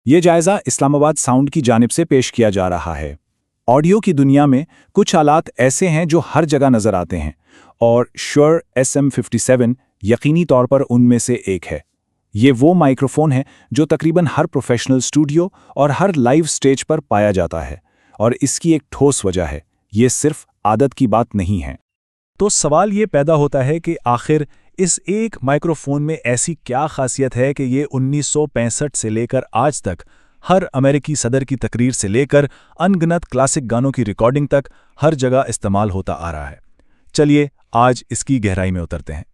ये जायज़ा इस्लामाबाद साउंड की जानिब से पेश किया जा रहा है। ऑडियो की दुनिया में कुछ आलात ऐसे हैं जो हर जगह नज़र आते हैं और श्योर SM57 यकीनी तौर पर उनमें से एक है। ये वो माइक्रोफोन है जो तकरीबन हर प्रोफेशनल स्टूडियो और हर लाइव स्टेज पर पाया जाता है और इसकी एक ठोस वजह है, ये सिर्फ आदत की बात नहीं है। तो सवाल ये पैदा होता है कि आखिर इस एक माइक्रोफोन में ऐसी क्या खासियत है कि ये 1965 से लेकर आज तक हर अमेरिकी सदर की तकरीर से लेकर अनगिनत क्लासिक गानों की रिकॉर्डिंग तक हर जगह इस्तेमाल होता आ रहा है। चलिए आज इसकी गहराई में उतरते हैं।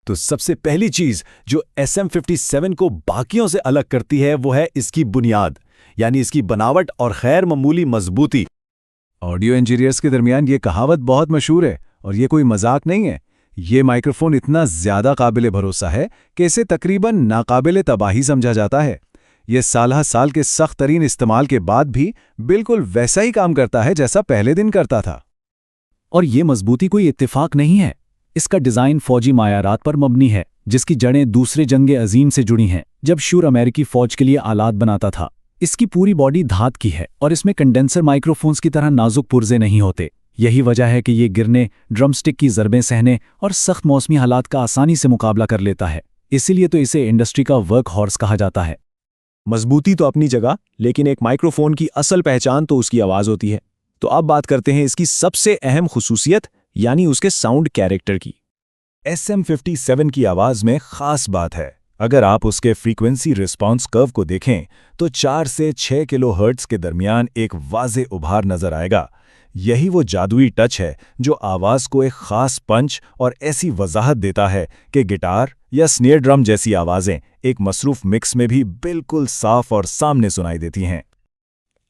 तो सबसे पहली चीज जो SM57 को बाकियों से अलग करती है वो है इसकी बुनियाद, यानी इसकी बनावट और गैर मामूली मजबूती। ऑडियो इंजीनियर्स के दरमियान ये कहावत बहुत मशहूर है और ये कोई मजाक नहीं है। ये माइक्रोफोन इतना ज़्यादा काबिल भरोसा है कि इसे तकरीबन नाकाबिल तबाही समझा जाता है। ये साल के सख्त तरीन इस्तेमाल के बाद भी बिल्कुल वैसा ही काम करता है जैसा पहले दिन करता था। और ये मजबूती कोई इत्तेफाक नहीं है। इसका डिज़ाइन फौजी मायारात पर मबनी है, जिसकी जड़ें दूसरे जंग अजीम से जुड़ी हैं, जब शूर अमेरिकी फौज के लिए आलात बनाता था। इसकी पूरी बॉडी धात की है और इसमें कंडेंसर माइक्रोफोन्स की तरह नाजुक पुर्जे नहीं होते। यही वजह है कि ये गिरने, ड्रमस्टिक की ज़रबें सहने और सख्त मौसमी हालात का आसानी से मुकाबला कर लेता है। इसीलिए तो इसे इंडस्ट्री का वर्क हॉर्स कहा जाता है। मजबूती तो अपनी जगह, लेकिन एक माइक्रोफोन की असल पहचान तो उसकी आवाज़ होती है। तो अब बात करते हैं इसकी सबसे अहम खुसूसियत, यानी उसके साउंड कैरेक्टर की। SM57 की आवाज़ में ख़ास बात है। अगर आप उसके फ्रीक्वेंसी रिस्पॉन्स कर्व को देखें तो 4 से 6 किलोहर्ट्ज़ के दरमियान एक वाज़े उभार नज़र आएगा। यही वो जादुई टच है जो आवाज़ को एक ख़ास पंच और ऐसी वजाहत देता है कि गिटार या स्नेयर ड्रम जैसी आवाज़ें एक मसरूफ़ मिक्स में भी बिल्कुल साफ और सामने सुनाई देती हैं।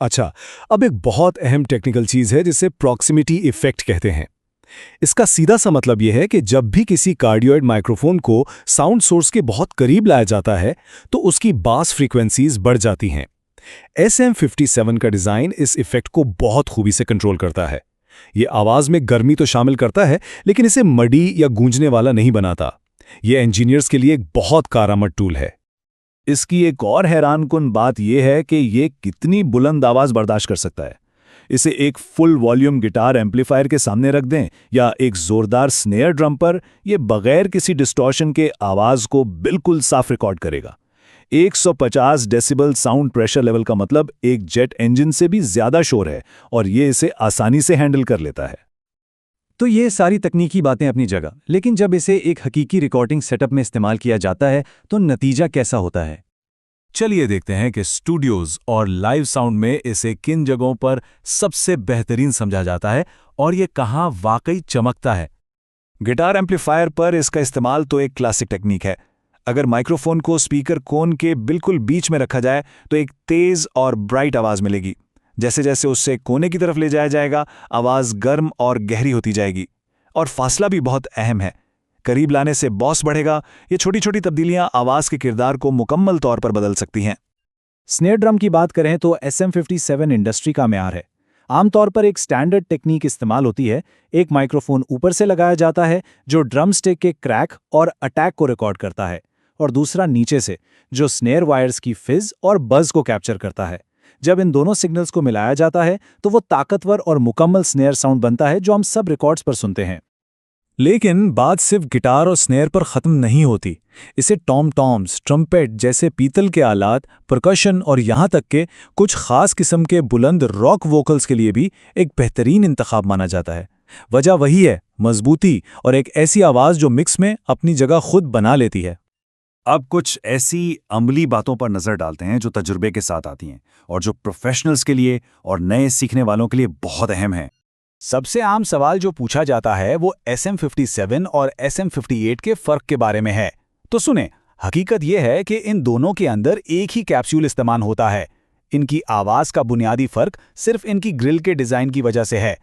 अच्छा, अब एक बहुत अहम टेक्निकल चीज़ है जिसे प्रॉक्सिमिटी इफ़ेक्ट कहते हैं। इसका सीधा सा मतलब यह है कि जब भी किसी कार्डियोइड माइक्रोफोन को साउंड सोर्स के बहुत करीब लाया जाता है तो उसकी बास फ्रीक्वेंसीज बढ़ जाती हैं। SM57 का डिज़ाइन इस इफ़ेक्ट को बहुत खूबी से कंट्रोल करता है। ये आवाज़ में गर्मी तो शामिल करता है, लेकिन इसे मडी या गूंजने वाला नहीं बनाता। ये इंजीनियर्स के लिए एक बहुत कारआमद टूल है। इसकी एक और हैरानकुन बात यह है कि ये कितनी बुलंद आवाज़ बर्दाश्त कर सकता है। इसे एक फुल वॉल्यूम गिटार एम्पलीफायर के सामने रख दें या एक ज़ोरदार स्नेयर ड्रम पर, यह बगैर किसी डिस्टॉर्शन के आवाज़ को बिल्कुल साफ रिकॉर्ड करेगा। 150 डेसिबल साउंड प्रेशर लेवल का मतलब एक जेट इंजन से भी ज़्यादा शोर है और ये इसे आसानी से हैंडल कर लेता है। तो ये सारी तकनीकी बातें अपनी जगह, लेकिन जब इसे एक हकीकी रिकॉर्डिंग सेटअप में इस्तेमाल किया जाता है तो नतीजा कैसा होता है? चलिए देखते हैं कि स्टूडियोज़ और लाइव साउंड में इसे किन जगहों पर सबसे बेहतरीन समझा जाता है और ये कहाँ वाकई चमकता है। गिटार एम्पलीफायर पर इसका इस्तेमाल तो एक क्लासिक टेक्निक है। अगर माइक्रोफोन को स्पीकर कोन के बिल्कुल बीच में रखा जाए तो एक तेज़ और ब्राइट आवाज़ मिलेगी। जैसे जैसे उससे कोने की तरफ ले जाया जाएगा, आवाज़ गर्म और गहरी होती जाएगी। और फासला भी बहुत अहम है। करीब लाने से बॉस बढ़ेगा। ये छोटी छोटी तब्दीलियां आवाज़ के किरदार को मुकम्मल तौर पर बदल सकती हैं। स्नेयर ड्रम की बात करें तो SM57 इंडस्ट्री का म्यार है। आमतौर पर एक स्टैंडर्ड टेक्निक इस्तेमाल होती है। एक माइक्रोफोन ऊपर से लगाया जाता है जो ड्रम स्टिक के क्रैक और अटैक को रिकॉर्ड करता है, और दूसरा नीचे से जो स्नेयर वायर्स की फिज और बज को कैप्चर करता है। जब इन दोनों सिग्नल्स को मिलाया जाता है तो वो ताकतवर और मुकम्मल स्नेयर साउंड बनता है जो हम सब रिकॉर्ड्स पर सुनते हैं। लेकिन बात सिर्फ गिटार और स्नेयर पर ख़त्म नहीं होती। इसे टॉम टॉम्स, ट्रम्पेट जैसे पीतल के आलात, परकशन और यहाँ तक के कुछ ख़ास किस्म के बुलंद रॉक वोकल्स के लिए भी एक बेहतरीन इंतखाब माना जाता है। वजह वही है, मजबूती और एक ऐसी आवाज़ जो मिक्स में अपनी जगह खुद बना लेती है। अब कुछ ऐसी अमली बातों पर नज़र डालते हैं जो तजुर्बे के साथ आती हैं और जो प्रोफेशनल्स के लिए और नए सीखने वालों के लिए बहुत अहम है। सबसे आम सवाल जो पूछा जाता है वो SM57 और SM58 के फ़र्क के बारे में है। तो सुने, हकीकत यह है कि इन दोनों के अंदर एक ही कैप्सूल इस्तेमाल होता है। इनकी आवाज़ का बुनियादी फ़र्क सिर्फ इनकी ग्रिल के डिज़ाइन की वजह से है।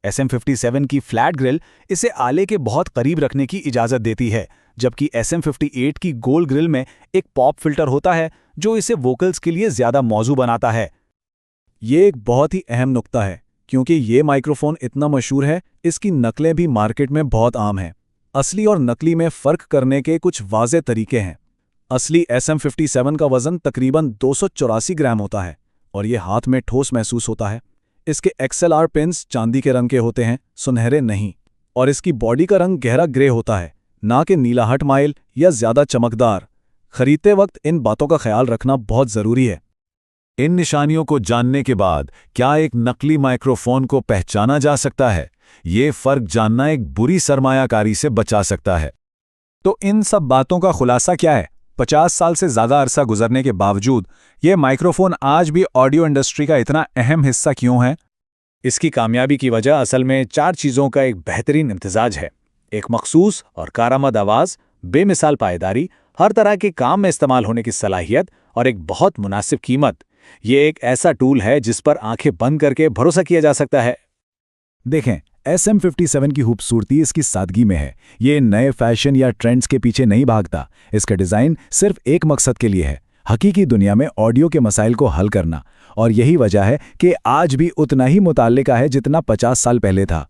SM57 की फ्लैट ग्रिल इसे आले के बहुत करीब रखने की इजाज़त देती है, जबकि SM58 की गोल ग्रिल में एक पॉप फिल्टर होता है जो इसे वोकल्स के लिए ज़्यादा मौजू बनाता है। ये एक बहुत ही अहम नुक्ता है, क्योंकि ये माइक्रोफोन इतना मशहूर है, इसकी नकलें भी मार्केट में बहुत आम हैं। असली और नकली में फ़र्क करने के कुछ वाज़े तरीके हैं। असली SM57 का वजन तकरीबन 284 ग्राम होता है और ये हाथ में ठोस महसूस होता है। इसके XLR पिन्स चांदी के रंग के होते हैं, सुनहरे नहीं, और इसकी बॉडी का रंग गहरा ग्रे होता है, ना कि नीलाहट माइल या ज्यादा चमकदार। खरीदते वक्त इन बातों का ख्याल रखना बहुत जरूरी है। इन निशानियों को जानने के बाद क्या एक नकली माइक्रोफोन को पहचाना जा सकता है? ये फर्क जानना एक बुरी सरमायाकारी से बचा सकता है। तो इन सब बातों का खुलासा क्या है? 50 साल से ज़्यादा अरसा गुजरने के बावजूद ये माइक्रोफोन आज भी ऑडियो इंडस्ट्री का इतना अहम हिस्सा क्यों है? इसकी कामयाबी की वजह असल में 4 चीज़ों का एक बेहतरीन इम्तिजाज है। एक मखसूस और कारआमद आवाज़, बेमिसाल पायदारी, हर तरह के काम में इस्तेमाल होने की सलाहियत और एक बहुत मुनासिब कीमत। ये एक ऐसा टूल है जिस पर आंखें बंद करके भरोसा किया जा सकता है। देखें, SM57 की खूबसूरती इसकी सादगी में है। ये नए फैशन या ट्रेंड्स के पीछे नहीं भागता। इसका डिज़ाइन सिर्फ एक मकसद के लिए है, हकीकी दुनिया में ऑडियो के मसाइल को हल करना। और यही वजह है कि आज भी उतना ही मुताल्लिका है जितना 50 साल पहले था।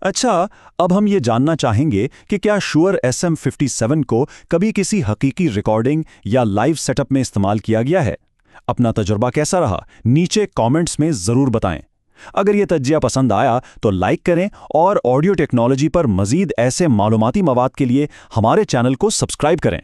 अच्छा, अब हम ये जानना चाहेंगे कि क्या Shure SM57 को कभी किसी हकीकी रिकॉर्डिंग या लाइव सेटअप में इस्तेमाल किया गया है? अपना तजुर्बा कैसा रहा, नीचे कमेंट्स में ज़रूर बताएं। अगर ये तज्जिया पसंद आया तो लाइक करें और ऑडियो टेक्नोलॉजी पर मज़ीद ऐसे मालूमाती मवाद के लिए हमारे चैनल को सब्सक्राइब करें।